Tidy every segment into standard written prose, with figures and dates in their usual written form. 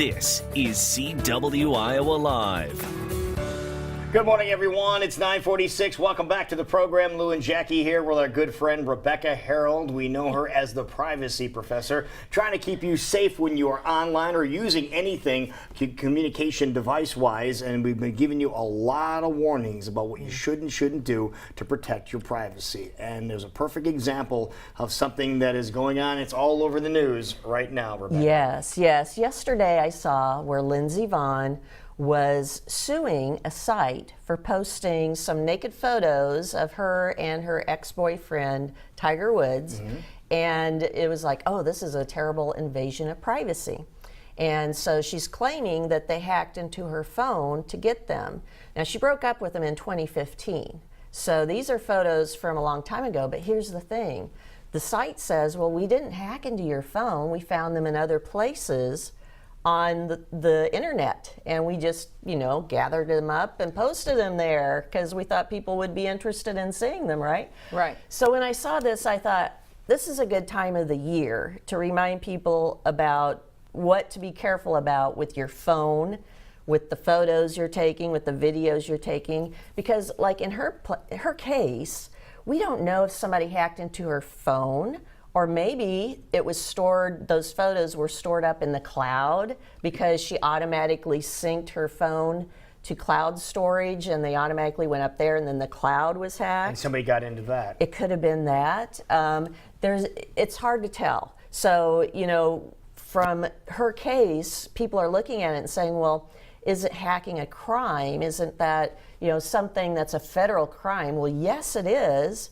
This is CW Iowa Live. Good morning, everyone. It's 9:46. Welcome back to the program. Lou and Jackie here with our good friend Rebecca Herold. We know her as the privacy professor, trying to keep you safe when you are online or using anything communication device-wise. And we've been giving you a lot of warnings about what you should and shouldn't do to protect your privacy. And there's a perfect example of something that is going on. It's all over the news right now, Rebecca. Yes. Yesterday I saw where Lindsey Vonn was suing a site for posting some naked photos of her and her ex-boyfriend, Tiger Woods. And it was like, oh, this is a terrible invasion of privacy. And so she's claiming that they hacked into her phone to get them. Now, she broke up with him in 2015. So these are photos from a long time ago, but here's the thing. The site says, well, we didn't hack into your phone. We found them in other places on the internet, and we just, gathered them up and posted them there because we thought people would be interested in seeing them, right? Right. So when I saw this, I thought, this is a good time of the year to remind people about what to be careful about with your phone, with the photos you're taking, with the videos you're taking, because like in her case, we don't know if somebody hacked into her phone, or maybe it was stored, those photos were stored up in the cloud because she automatically synced her phone to cloud storage and they automatically went up there and then the cloud was hacked. And somebody got into that. It could have been that. It's hard to tell. So, from her case, people are looking at it and saying, well, is it hacking a crime? Isn't that, something that's a federal crime? Well, yes, it is.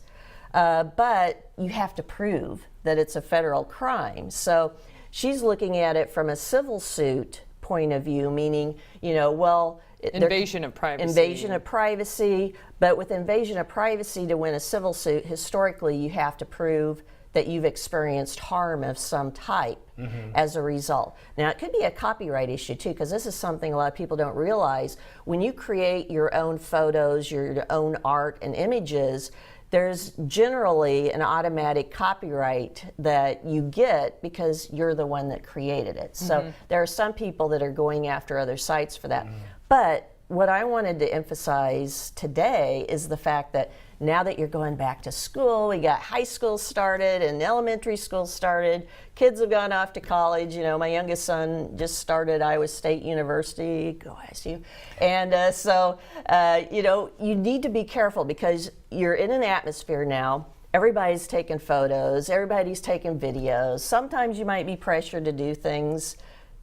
But you have to prove that it's a federal crime. So she's looking at it from a civil suit point of view, meaning, invasion of privacy. Invasion of privacy. But with invasion of privacy, to win a civil suit, historically, you have to prove that you've experienced harm of some type as a result. Now, it could be a copyright issue too, because this is something a lot of people don't realize. When you create your own photos, your own art and images, there's generally an automatic copyright that you get because you're the one that created it. So there are some people that are going after other sites for that. But what I wanted to emphasize today is the fact that now that you're going back to school, we got high school started and elementary school started, kids have gone off to college. My youngest son just started Iowa State University, go ISU. And you need to be careful because you're in an atmosphere now. Everybody's taking photos, everybody's taking videos. Sometimes you might be pressured to do things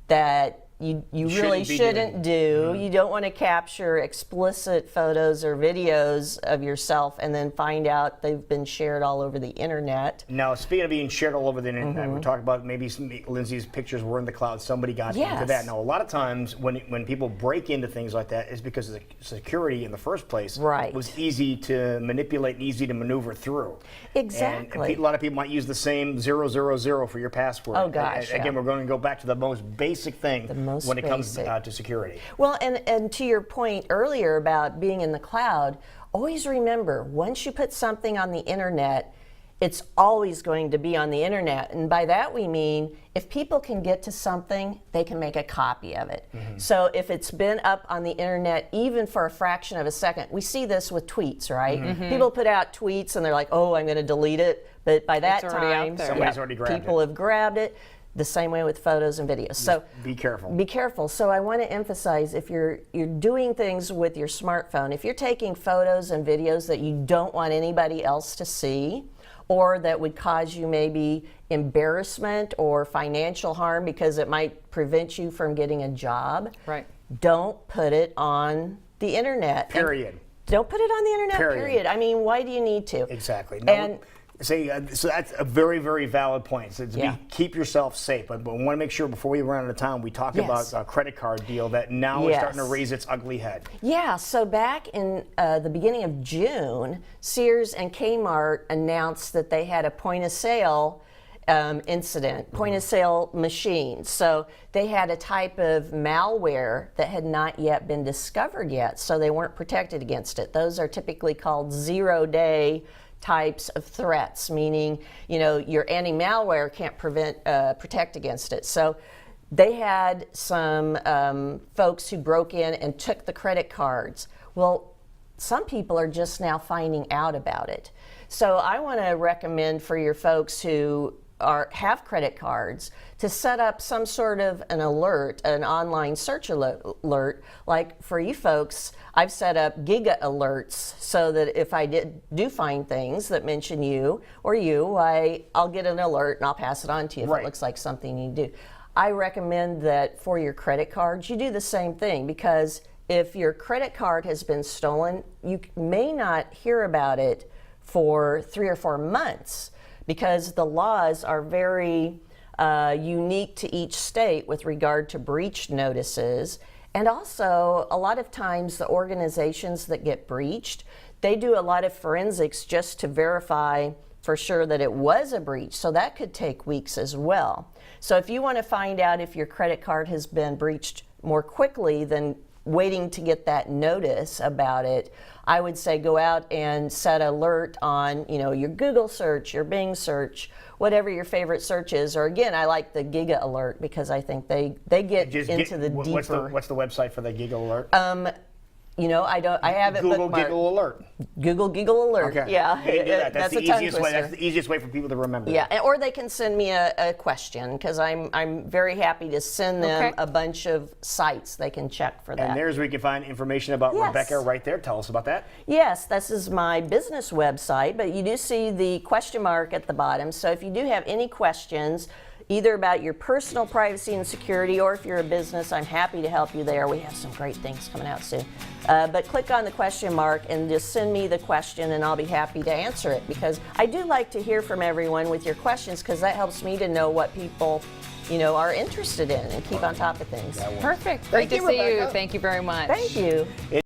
that you really shouldn't do. You don't want to capture explicit photos or videos of yourself and then find out they've been shared all over the internet. Now, speaking of being shared all over the internet, we're talking about maybe Lindsay's pictures were in the cloud. Somebody got into that. Now, a lot of times when people break into things like that, it's because the security in the first place was easy to manipulate and easy to maneuver through. Exactly. And a lot of people might use the same 000 for your password. Oh, gosh. Again, we're going to go back to the most basic thing when it comes to security. Well, and to your point earlier about being in the cloud, always remember, once you put something on the internet, it's always going to be on the internet. And by that we mean, if people can get to something, they can make a copy of it. So if it's been up on the internet, even for a fraction of a second, we see this with tweets, right? People put out tweets and they're like, oh, I'm going to delete it. But by that time, somebody's already grabbed people have grabbed it. The same way with photos and videos. So be careful. Be careful. So I want to emphasize, if you're doing things with your smartphone, if you're taking photos and videos that you don't want anybody else to see, or that would cause you maybe embarrassment or financial harm because it might prevent you from getting a job, don't put it on the internet. Period. Don't put it on the internet, period. I mean, why do you need to? Exactly. No, so that's a very, very valid point. So keep yourself safe. But we want to make sure before we run out of time, we talk about a credit card deal that now is starting to raise its ugly head. Yeah, so back in the beginning of June, Sears and Kmart announced that they had a point-of-sale incident, point-of-sale machines. So they had a type of malware that had not yet been discovered yet, so they weren't protected against it. Those are typically called zero-day types of threats, meaning, your anti-malware can't protect against it. So they had some folks who broke in and took the credit cards. Well, some people are just now finding out about it. So I want to recommend for your folks who have credit cards to set up some sort of an alert, an online search alert. Like for you folks, I've set up Giga alerts so that if I do find things that mention you or you, I'll get an alert and I'll pass it on to you if it looks like something you do. I recommend that for your credit cards, you do the same thing, because if your credit card has been stolen, you may not hear about it for 3 or 4 months, because the laws are very unique to each state with regard to breach notices. And also, a lot of times the organizations that get breached, they do a lot of forensics just to verify for sure that it was a breach. So that could take weeks as well. So if you want to find out if your credit card has been breached more quickly than waiting to get that notice about it, I would say go out and set alert on, your Google search, your Bing search, whatever your favorite search is. Or again, I like the Giga alert because I think they get into the deeper. What's the website for the Giga alert? I have it Google bookmarked. Giggle alert. Google Giggle alert. Okay. Yeah, You can do that. That's a the tongue easiest way. twister. That's the easiest way for people to remember. Yeah, or they can send me a question, because I'm very happy to send them a bunch of sites they can check for that. And there's where you can find information about Rebecca right there. Tell us about that. Yes, this is my business website, but you do see the question mark at the bottom. So if you do have any questions, either about your personal privacy and security, or if you're a business, I'm happy to help you there. We have some great things coming out soon. But click on the question mark and just send me the question, and I'll be happy to answer it, because I do like to hear from everyone with your questions, because that helps me to know what people are interested in and keep on top of things. Perfect. Great to see you. Thank you very much. Thank you.